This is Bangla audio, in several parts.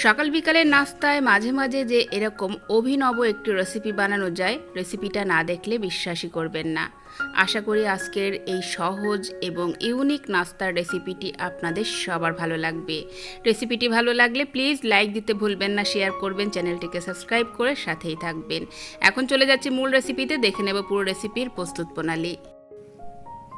সকাল বিকালের নাস্তায় মাঝে মাঝে যে এরকম অভিনব একটি রেসিপি বানানো যায়, রেসিপিটা না দেখলে বিশ্বাসই করবেন না। আশা করি আজকের এই সহজ এবং ইউনিক নাস্তার রেসিপিটি আপনাদের সবার ভালো লাগবে। রেসিপিটি ভালো লাগলে প্লিজ লাইক দিতে ভুলবেন না, শেয়ার করবেন, চ্যানেলটিকে সাবস্ক্রাইব করে সাথেই থাকবেন। এখন চলে যাচ্ছি মূল রেসিপিতে, দেখে নেব পুরো রেসিপির প্রস্তুত প্রণালী।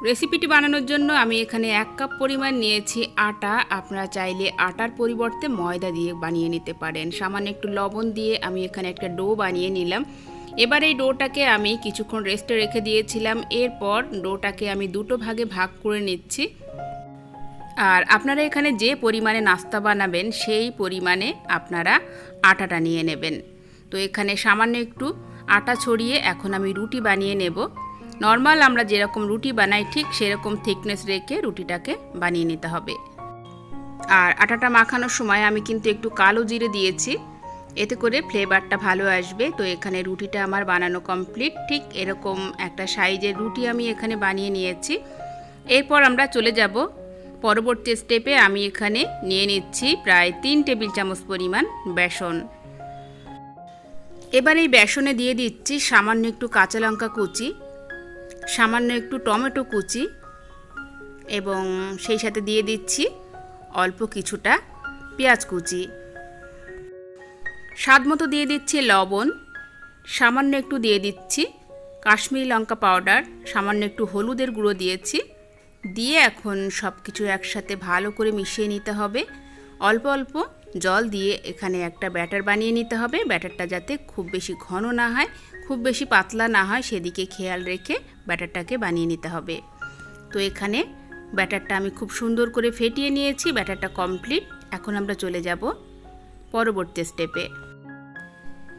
রেসিপিটি বানানোর জন্য আমি এখানে 1 কাপ পরিমাণ নিয়েছি আটা। আপনারা চাইলে আটার পরিবর্তে ময়দা দিয়ে বানিয়ে নিতে পারেন। সামান্য একটু লবণ দিয়ে আমি এখানে একটা ডো বানিয়ে নিলাম। এবার এই ডোটাকে আমি কিছুক্ষণ রেস্টে রেখে দিয়েছিলাম। এরপর ডোটাকে আমি দুটো ভাগে ভাগ করে নিচ্ছি। আর আপনারা এখানে যে পরিমাণে নাস্তা বানাবেন সেই পরিমাণে আপনারা আটাটা নিয়ে নেবেন। তো এখানে সামান্য একটু আটা ছড়িয়ে এখন আমি রুটি বানিয়ে নেব। নর্মাল আমরা যেরকম রুটি বানাই ঠিক সেরকম থিকনেস রেখে রুটিটাকে বানিয়ে নিতে হবে। আর আটাটা মাখানোর সময় আমি কিন্তু একটু কালো জিরে দিয়েছি, এতে করে ফ্লেভারটা ভালো আসবে। তো এখানে রুটিটা আমার বানানো কমপ্লিট। ঠিক এরকম একটা সাইজের রুটি আমি এখানে বানিয়ে নিয়েছি। এরপর আমরা চলে যাব পরবর্তী স্টেপে। আমি এখানে নিয়ে নিচ্ছি প্রায় 3 টেবিল চামচ পরিমাণ বেসন। এবার এই বেসনে দিয়ে দিচ্ছি সামান্য একটু কাঁচা লঙ্কা কুচি, সামান্য একটু টমেটো কুচি এবং সেই সাথে দিয়ে দিচ্ছি অল্প কিছুটা পেঁয়াজ কুচি। স্বাদ মতো দিয়ে দিচ্ছি লবণ, সামান্য একটু দিয়ে দিচ্ছি কাশ্মীরি লঙ্কা পাউডার, সামান্য একটু হলুদের গুঁড়ো দিয়েছি। দিয়ে এখন সব কিছু একসাথে ভালো করে মিশিয়ে নিতে হবে। অল্প অল্প জল দিয়ে এখানে একটা ব্যাটার বানিয়ে নিতে হবে। ব্যাটারটা যাতে খুব বেশি ঘন না হয়, খুব বেশি পাতলা না হয়, সেদিকে খেয়াল রেখে ব্যাটারটাকে বানিয়ে নিতে হবে। তো এখানে ব্যাটারটা আমি খুব সুন্দর করে ফেটিয়ে নিয়েছি। ব্যাটারটা কমপ্লিট। এখন আমরা চলে যাব পরবর্তী স্টেপে।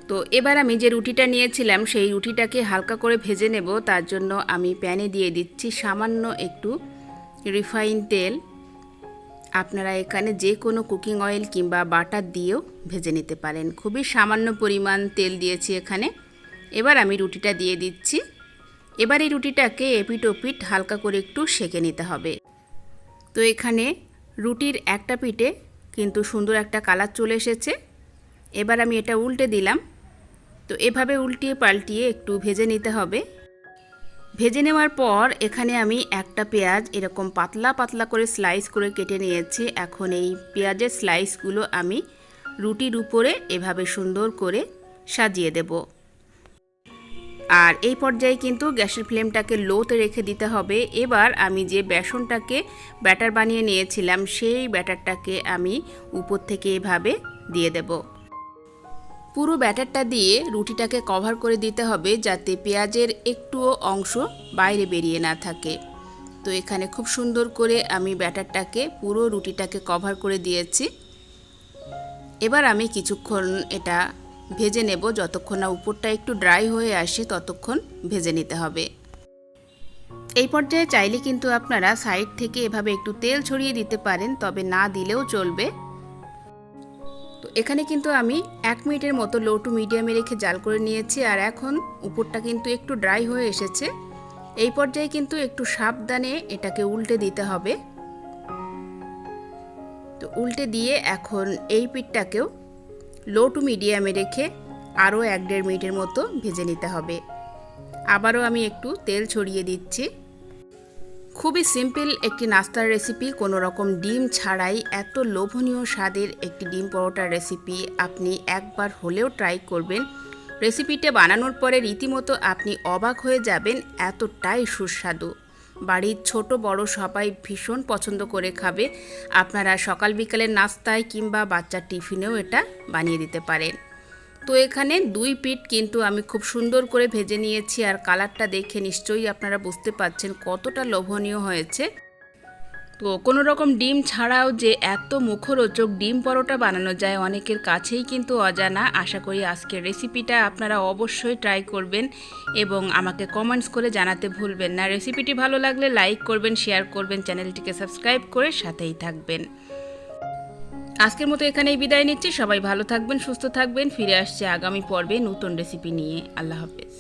তো এবার আমি যে রুটিটা নিয়েছিলাম সেই রুটিটাকে হালকা করে ভেজে নেব। তার জন্য আমি প্যানে দিয়ে দিচ্ছি সামান্য একটু রিফাইন তেল। আপনারা এখানে যে কোনো কুকিং অয়েল কিংবা বাটার দিয়েও ভেজে নিতে পারেন। খুবই সামান্য পরিমাণ তেল দিয়েছি এখানে। এবার আমি রুটিটা দিয়ে দিচ্ছি। এবার এই রুটিটাকে এপিট ওপিট হালকা করে একটু সেঁকে নিতে হবে। তো এখানে রুটির একটা পিঠে কিন্তু সুন্দর একটা কালার চলে এসেছে। এবার আমি এটা উল্টে দিলাম। তো এভাবে উল্টিয়ে পাল্টিয়ে একটু ভেজে নিতে হবে। ভেজে নেওয়ার পর এখানে আমি একটা পেঁয়াজ এরকম পাতলা পাতলা করে স্লাইস করে কেটে নিয়েছি। এখন এই পেঁয়াজের স্লাইসগুলো আমি রুটির উপরে এভাবে সুন্দর করে সাজিয়ে দেব। আর এই পর্যায়ে কিন্তু গ্যাসের ফ্লেমটাকে লোতে রেখে দিতে হবে। এবার আমি যে বেসনটাকে ব্যাটার বানিয়ে নিয়েছিলাম সেই ব্যাটারটাকে আমি উপর থেকে এভাবে দিয়ে দেব। পুরো ব্যাটারটা দিয়ে রুটিটাকে কভার করে দিতে হবে যাতে পেঁয়াজের একটুও অংশ বাইরে বেরিয়ে না থাকে। তো এখানে খুব সুন্দর করে আমি ব্যাটারটাকে পুরো রুটিটাকে কভার করে দিয়েছি। এবার আমি কিছুক্ষণ এটা ভেজে নেব। যতক্ষণ না উপরটা একটু ড্রাই হয়ে আসে ততক্ষণ ভেজে নিতে হবে। এই পর্যায়ে চাইলে কিন্তু আপনারা সাইড থেকে এভাবে একটু তেল ছড়িয়ে দিতে পারেন, তবে না দিলেও চলবে। তো এখানে কিন্তু আমি 1 মিনিটের মতো লো টু মিডিয়ামে রেখে জাল করে নিয়েছি। আর এখন উপরটা কিন্তু একটু ড্রাই হয়ে এসেছে। এই পর্যায়ে কিন্তু একটু সাবধানে এটাকে উল্টে দিতে হবে। তো উল্টে দিয়ে এখন এই পিঠটাকেও লো টু মিডিয়ামে রেখে আরও 1-1.5 মিনিটের মতো ভেজে নিতে হবে। আবারও আমি একটু তেল ছড়িয়ে দিচ্ছি। খুবই সিম্পল একটি নাস্তার রেসিপি, কোনো রকম ডিম ছাড়াই এত লোভনীয় স্বাদের একটি ডিম পরোটার রেসিপি আপনি একবার হলেও ট্রাই করবেন। রেসিপিটা বানানোর পরে রীতিমতো আপনি অবাক হয়ে যাবেন, এতটাই সুস্বাদু। বাড়ির ছোট বড় সবাই ভীষণ পছন্দ করে খাবে। আপনারা সকাল বিকালের নাস্তায় কিংবা বাচ্চার টিফিনেও এটা বানিয়ে দিতে পারেন। তো এখানে 2 পিঠ কিন্তু আমি খুব সুন্দর করে ভেজে নিয়েছি। আর কালারটা দেখে নিশ্চয়ই আপনারা বুঝতে পারছেন কতটা লোভনীয় হয়েছে। তো কোনো রকম ডিম ছাড়াও যে এত মুখরোচক ডিম পরোটা বানানো যায় অনেকের কাছেই কিন্তু অজানা। আশা করি আজকের রেসিপিটা আপনারা অবশ্যই ট্রাই করবেন এবং আমাকে কমেন্টস করে জানাতে ভুলবেন না। রেসিপিটি ভালো লাগলে লাইক করবেন, শেয়ার করবেন, চ্যানেলটিকে সাবস্ক্রাইব করে সাথেই থাকবেন। আজকের মতো এখানেই বিদায় নিচ্ছি। সবাই ভালো থাকবেন, সুস্থ থাকবেন। ফিরে আসছে আগামী পর্বে নতুন রেসিপি নিয়ে। আল্লাহ হাফেজ।